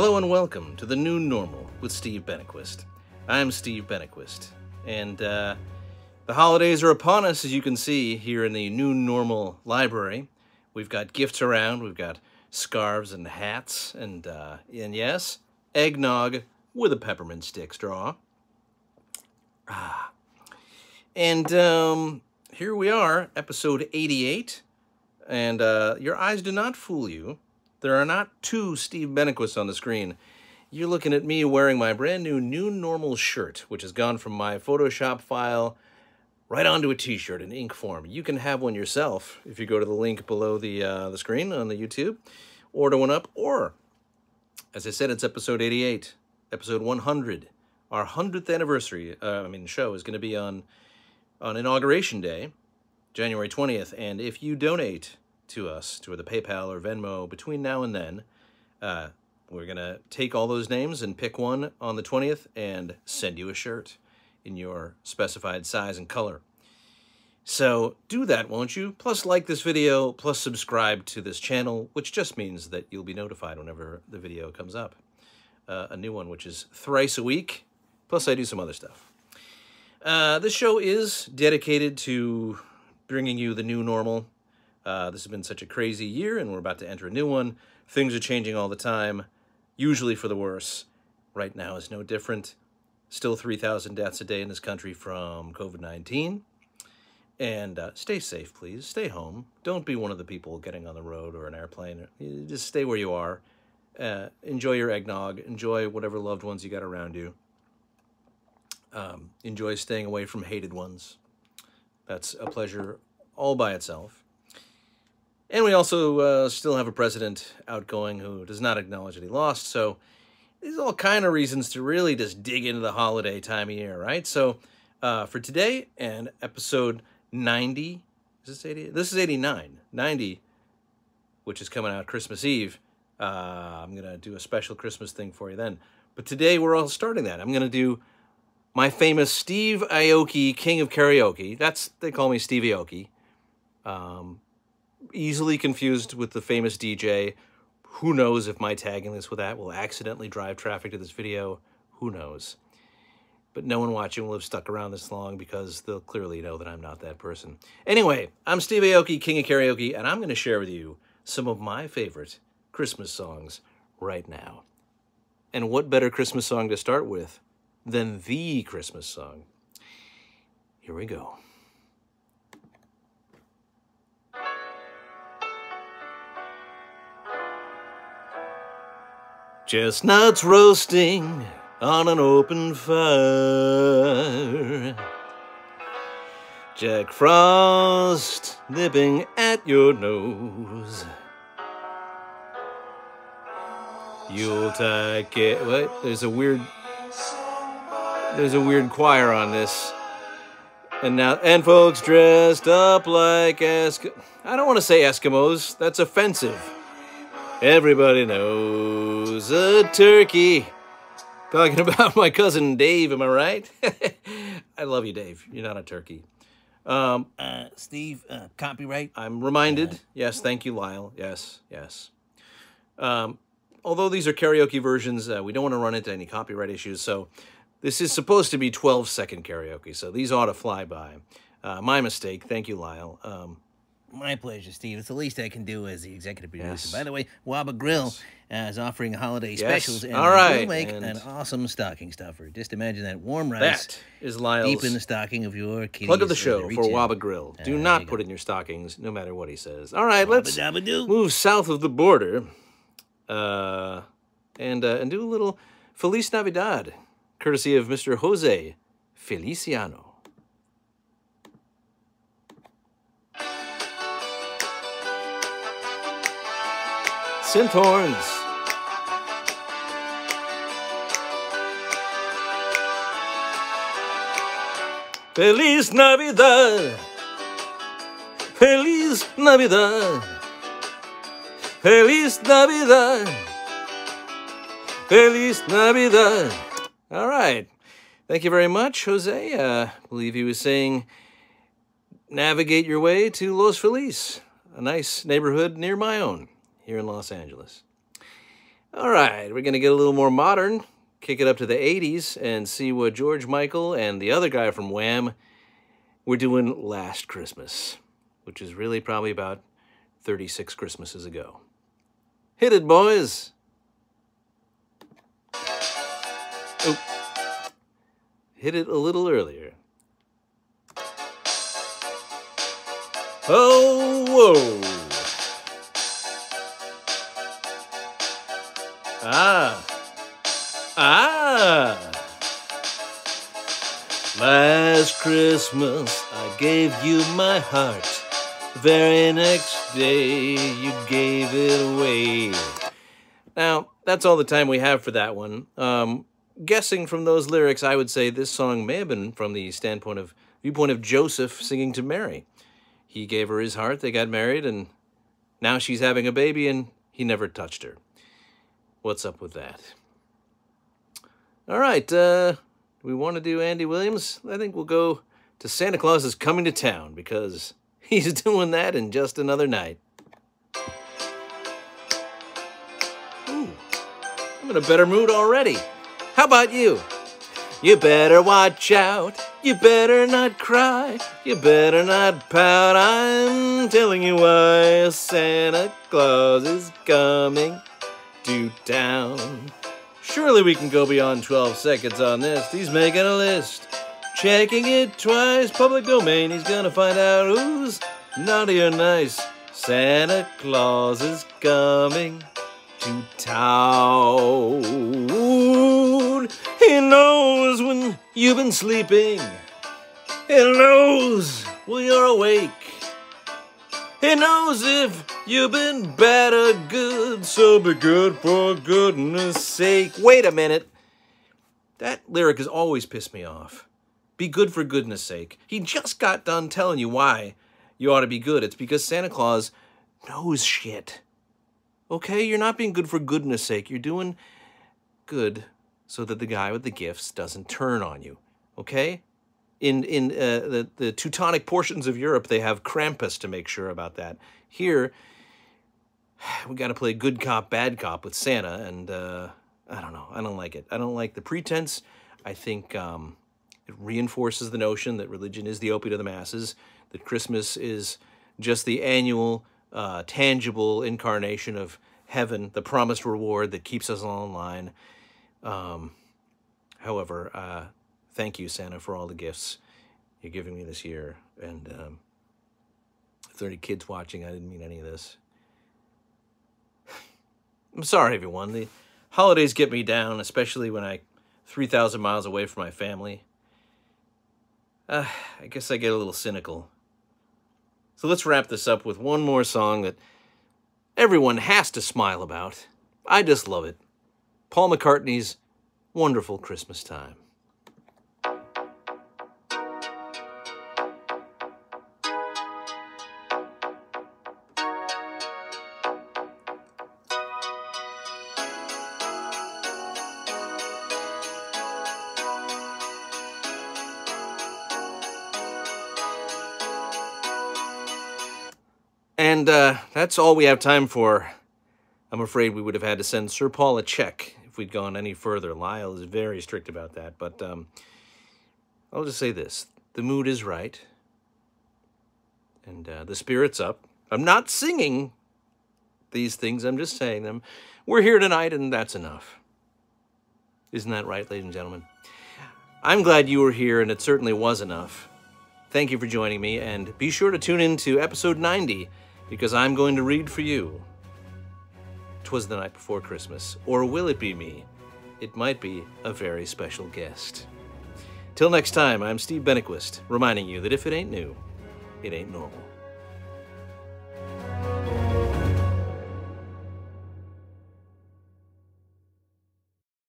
Hello and welcome to the New Normal with Steve Benaquist. I'm Steve Benaquist, and the holidays are upon us, as you can see here in the New Normal library. We've got gifts around, we've got scarves and hats, and yes, eggnog with a peppermint stick straw. And here we are, episode 88, and your eyes do not fool you. There are not two Steve Benaquists on the screen. You're looking at me wearing my brand new New Normal shirt, which has gone from my Photoshop file right onto a t-shirt in ink form. You can have one yourself if you go to the link below the screen on the YouTube. Order one up, or, as I said, it's episode 88, episode 100. Our 100th anniversary, show is going to be on Inauguration Day, January 20th, and if you donate to us, to the PayPal or Venmo between now and then, we're going to take all those names and pick one on the 20th and send you a shirt in your specified size and color. So do that, won't you? Plus like this video, plus subscribe to this channel, which just means that you'll be notified whenever the video comes up. A new one, which is thrice a week, plus I do some other stuff. This show is dedicated to bringing you the new normal. This has been such a crazy year, and we're about to enter a new one. Things are changing all the time, usually for the worse. Right now is no different. Still 3,000 deaths a day in this country from COVID-19. And stay safe, please. Stay home. Don't be one of the people getting on the road or an airplane. Just stay where you are. Enjoy your eggnog. Enjoy whatever loved ones you got around you. Enjoy staying away from hated ones. That's a pleasure all by itself. And we also still have a president outgoing who does not acknowledge that he lost. So there's all kind of reasons to really just dig into the holiday time of year, right? So for today and episode 90, is this 80? This is 89. 90, which is coming out Christmas Eve. I'm going to do a special Christmas thing for you then. But today we're all starting that. I'm going to do my famous Steve Aioki, King of Karaoke. They call me Steve Aioki. Easily confused with the famous DJ. Who knows if my tagging this with that will accidentally drive traffic to this video? Who knows? But no one watching will have stuck around this long because they'll clearly know that I'm not that person. Anyway, I'm Steve Aioki, King of Karaoke, and I'm going to share with you some of my favorite Christmas songs right now. And what better Christmas song to start with than the Christmas song? Here we go. Chestnuts roasting on an open fire, Jack Frost nipping at your nose, Yuletide what? There's a weird choir on this. And folks dressed up like I don't want to say Eskimos. That's offensive. Everybody knows a turkey. Talking about my cousin Dave, am I right? I love you, Dave. You're not a turkey. Steve, copyright? I'm reminded. Yes, thank you, Lyle. Yes. Although these are karaoke versions, we don't want to run into any copyright issues, so this is supposed to be 12-second karaoke, so these ought to fly by. My mistake. Thank you, Lyle. My pleasure, Steve. It's the least I can do as the executive producer. Yes. By the way, Waba Grill is offering holiday specials, and all right. we'll make an awesome stocking stuffer. Just imagine that warm rice That is Lyle's deep in the stocking of your kitties. plug of the show for Waba Grill. Do not put it in your stockings, no matter what he says. All right, let's move south of the border and do a little Feliz Navidad, courtesy of Mr. Jose Feliciano. Synth horns. Feliz Navidad. Feliz Navidad. Feliz Navidad. Feliz Navidad. All right. Thank you very much, Jose. I believe he was saying, navigate your way to Los Feliz, a nice neighborhood near my own here in Los Angeles. All right, we're going to get a little more modern, kick it up to the 80s, and see what George Michael and the other guy from Wham were doing last Christmas, which is really probably about 36 Christmases ago. Hit it, boys! Oh, hit it a little earlier. Oh, whoa! Ah! Last Christmas I gave you my heart. The very next day you gave it away. Now, that's all the time we have for that one. Guessing from those lyrics, I would say this song may have been from the viewpoint of Joseph singing to Mary. He gave her his heart, they got married, and now she's having a baby, and he never touched her. What's up with that? All right, do we want to do Andy Williams? I think we'll go to Santa Claus is Coming to Town, because he's doing that in just another night. Ooh, I'm in a better mood already. How about you? You better watch out. You better not cry. You better not pout. I'm telling you why Santa Claus is coming to town. Surely we can go beyond 12 seconds on this. He's making a list. Checking it twice. Public domain. He's gonna find out who's naughty or nice. Santa Claus is coming to town. He knows when you've been sleeping. He knows when you're awake. He knows if you've been bad or good, so be good for goodness sake. Wait a minute. That lyric has always pissed me off. Be good for goodness sake. He just got done telling you why you ought to be good. It's because Santa Claus knows shit. Okay? You're not being good for goodness sake. You're doing good so that the guy with the gifts doesn't turn on you. Okay? In the Teutonic portions of Europe, they have Krampus to make sure about that. Here, we got to play good cop, bad cop with Santa, and I don't know. I don't like it. I don't like the pretense. I think it reinforces the notion that religion is the opiate of the masses, that Christmas is just the annual, tangible incarnation of heaven, the promised reward that keeps us all in line. However, thank you, Santa, for all the gifts you're giving me this year. And if there are any kids watching, I didn't mean any of this. I'm sorry, everyone. The holidays get me down, especially when I'm 3,000 miles away from my family. I guess I get a little cynical. So let's wrap this up with one more song that everyone has to smile about. I just love it. Paul McCartney's Wonderful Christmas Time. And that's all we have time for. I'm afraid we would have had to send Sir Paul a check if we'd gone any further. Lyle is very strict about that. But I'll just say this. The mood is right. And the spirit's up. I'm not singing these things. I'm just saying them. We're here tonight, and that's enough. Isn't that right, ladies and gentlemen? I'm glad you were here, and it certainly was enough. Thank you for joining me, and be sure to tune in to episode 90, because I'm going to read for you 'Twas the Night Before Christmas, or will it be me? It might be a very special guest. Till next time, I'm Steve Benaquist, reminding you that if it ain't new, it ain't normal.